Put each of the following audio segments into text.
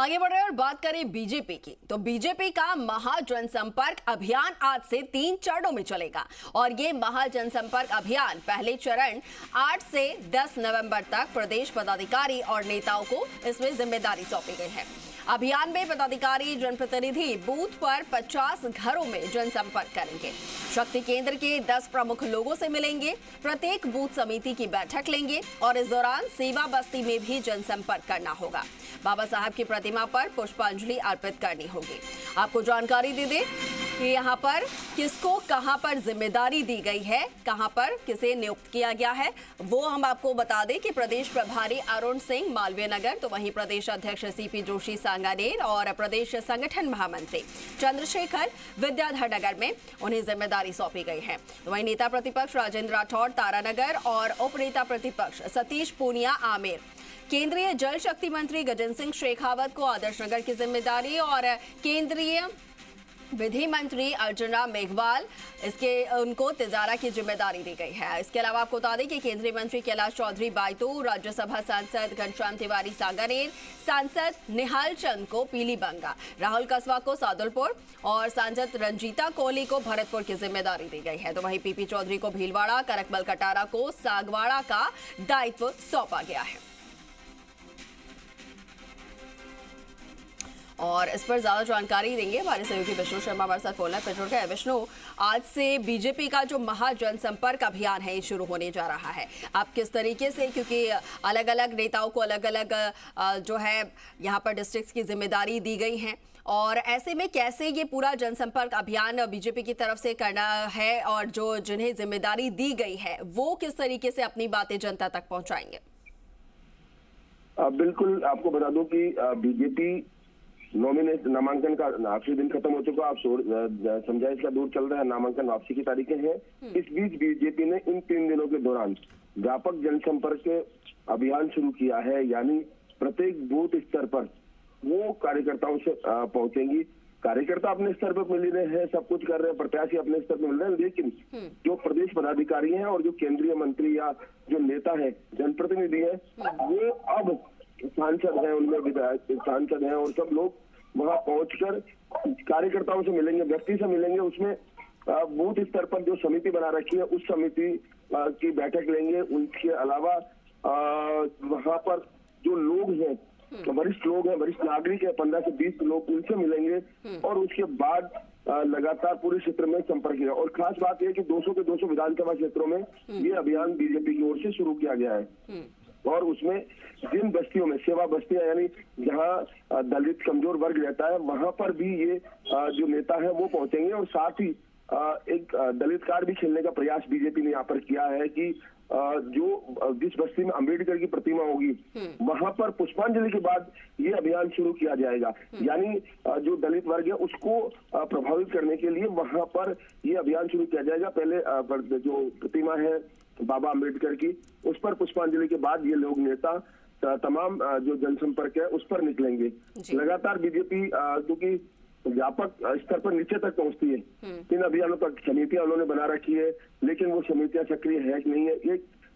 आगे बढ़ रहे और बात करें बीजेपी की, तो बीजेपी का महा जनसंपर्क अभियान आज से 3 चरणों में चलेगा और ये महा जनसंपर्क अभियान पहले चरण 8 से 10 नवंबर तक प्रदेश पदाधिकारी और नेताओं को इसमें जिम्मेदारी सौंपी गई है। अभियान में पदाधिकारी जनप्रतिनिधि बूथ पर 50 घरों में जनसंपर्क करेंगे। शक्ति केंद्र के 10 प्रमुख लोगों से मिलेंगे, प्रत्येक बूथ समिति की बैठक लेंगे और इस दौरान सेवा बस्ती में भी जनसंपर्क करना होगा। बाबा साहब की प्रतिमा पर पुष्पांजलि अर्पित करनी होगी। आपको जानकारी दे दें कि यहाँ पर किसको कहां पर जिम्मेदारी दी गई है, कहां पर किसे नियुक्त किया गया है, वो हम आपको बता दें कि प्रदेश प्रभारी अरुण सिंह मालवीय नगर, तो वहीं प्रदेश अध्यक्ष सीपी जोशी सांगानेर और प्रदेश संगठन महामंत्री चंद्रशेखर विद्याधर नगर में उन्हें जिम्मेदारी सौंपी गई है। तो वहीं नेता प्रतिपक्ष राजेंद्र राठौड़ तारानगर और उप नेता प्रतिपक्ष सतीश पूनिया आमेर, केंद्रीय जल शक्ति मंत्री गजेंद्र सिंह शेखावत को आदर्श नगर की जिम्मेदारी और केंद्रीय विधि मंत्री अर्जुन राम मेघवाल उनको तिजारा की जिम्मेदारी दी गई है। इसके अलावा आपको बता दें कि केंद्रीय मंत्री कैलाश चौधरी बायतू, राज्यसभा सांसद घनश्याम तिवारी सांगानेर, सांसद निहाल चंद को पीलीबंगा, राहुल कस्वा को सादुलपुर और सांसद रंजीता कोहली को भरतपुर की जिम्मेदारी दी गई है। तो वहीं पीपी चौधरी को भीलवाड़ा, करकमल कटारा को सागवाड़ा का दायित्व सौंपा गया है। और इस पर ज्यादा जानकारी देंगे हमारे सहयोगी विष्णु शर्मा हमारे साथ फोन पर जुड़ गए। विष्णु, आज से बीजेपी का जो महा जनसंपर्क अभियान है शुरू होने जा रहा है, आप किस तरीके से, क्योंकि अलग अलग नेताओं को अलग अलग जो है यहाँ पर डिस्ट्रिक्ट की जिम्मेदारी दी गई है, और ऐसे में कैसे ये पूरा जनसंपर्क अभियान बीजेपी की तरफ से करना है और जो जिन्हें जिम्मेदारी दी गई है वो किस तरीके से अपनी बातें जनता तक पहुंचाएंगे? बिल्कुल, आपको बता दूं कि बीजेपी नामांकन का आखिरी दिन खत्म हो चुका, आप समझाइश का दौर चल रहा है, नामांकन वापसी की तारीखें हैं। इस बीच बीजेपी ने इन 3 दिनों के दौरान व्यापक जनसंपर्क अभियान शुरू किया है, यानी प्रत्येक बूथ स्तर पर वो कार्यकर्ताओं से पहुंचेंगी। कार्यकर्ता अपने स्तर पर मिल रहे हैं, सब कुछ कर रहे हैं, प्रत्याशी अपने स्तर पर मिल रहे हैं, लेकिन जो प्रदेश पदाधिकारी हैं और जो केंद्रीय मंत्री या जो नेता है, जनप्रतिनिधि है, वो अब सांसद हैं, उनमें विधायक सांसद हैं और सब लोग वहां पहुंचकर कार्यकर्ताओं से मिलेंगे, व्यक्ति से मिलेंगे। उसमें बूथ स्तर पर जो समिति बना रखी है उस समिति की बैठक लेंगे। उसके अलावा वहां पर जो लोग हैं, वरिष्ठ लोग हैं, वरिष्ठ नागरिक है, 15 से 20 लोग, उनसे मिलेंगे और उसके बाद लगातार पूरे क्षेत्र में संपर्क किया। और खास बात यह कि 200 के 200 विधानसभा क्षेत्रों में ये अभियान बीजेपी की ओर से शुरू किया गया है और उसमें जिन बस्तियों में सेवा बस्तियां, यानी जहां दलित कमजोर वर्ग रहता है, वहां पर भी ये जो नेता है वो पहुंचेंगे। और साथ ही एक दलित कार्ड भी खेलने का प्रयास बीजेपी ने यहाँ पर किया है कि जो जिस बस्ती में अंबेडकर की प्रतिमा होगी वहां पर पुष्पांजलि के बाद ये अभियान शुरू किया जाएगा। यानी जो दलित वर्ग है उसको प्रभावित करने के लिए वहां पर ये अभियान शुरू किया जाएगा। पहले जो प्रतिमा है बाबा अंबेडकर की, उस पर पुष्पांजलि के बाद ये लोग नेता तमाम जो जनसंपर्क है उस पर निकलेंगे। लगातार बीजेपी क्योंकि व्यापक स्तर पर नीचे तक पहुंचती है, इन अभियानों तक समितियां उन्होंने बना रखी है, लेकिन वो समितियां सक्रिय है कि नहीं है,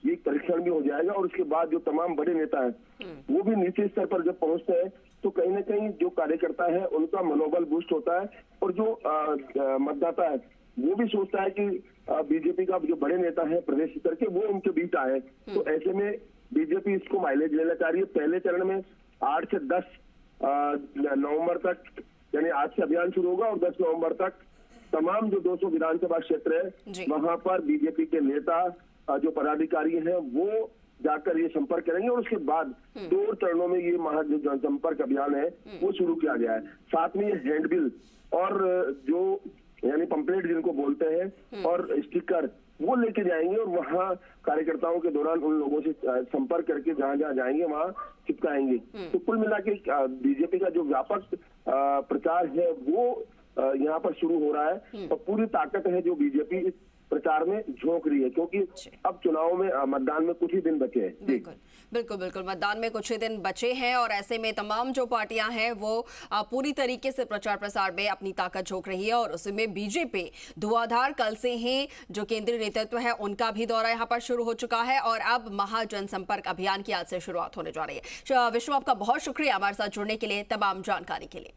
एक परीक्षण भी हो जाएगा। और उसके बाद जो तमाम बड़े नेता हैं वो भी नीचे स्तर पर जब पहुंचते हैं तो कहीं ना कहीं जो कार्यकर्ता है उनका मनोबल बूस्ट होता है और जो मतदाता है वो भी सोचता है कि बीजेपी का जो बड़े नेता है प्रदेश स्तर के वो उनके बीच आए। तो ऐसे में बीजेपी इसको माइलेज लेना चाह रही है। पहले चरण में 8 से 10 नवंबर तक, यानी आज से अभियान शुरू होगा और 10 नवंबर तक तमाम जो 200 विधानसभा क्षेत्र है वहां पर बीजेपी के नेता जो पदाधिकारी हैं वो जाकर ये संपर्क करेंगे और उसके बाद 2 चरणों में ये महा जनसंपर्क अभियान है वो शुरू किया गया है। साथ में ये हैंडबिल और जो यानी पंपलेट जिनको बोलते हैं और स्टिकर वो लेके जाएंगे और वहाँ कार्यकर्ताओं के दौरान उन लोगों से संपर्क करके जहाँ जहाँ जाएंगे वहाँ चिपकाएंगे। तो कुल मिला के बीजेपी का जो व्यापक प्रचार है वो यहाँ पर शुरू हो रहा है और पूरी ताकत है जो बीजेपी प्रचार में झोंक रही है, क्योंकि अब चुनाव में मतदान में कुछ ही दिन बचे हैं। बिल्कुल बिल्कुल बिल्कुल, मतदान में कुछ ही दिन बचे हैं और ऐसे में तमाम जो पार्टियां हैं वो पूरी तरीके से प्रचार प्रसार में अपनी ताकत झोंक रही है और उसमें बीजेपी धुआंधार कल से ही जो केंद्रीय नेतृत्व है उनका भी दौरा यहां पर शुरू हो चुका है और अब महाजनसंपर्क अभियान की आज से शुरुआत होने जा रही है। विष्णु, आपका बहुत शुक्रिया हमारे साथ जुड़ने के लिए, तमाम जानकारी के लिए।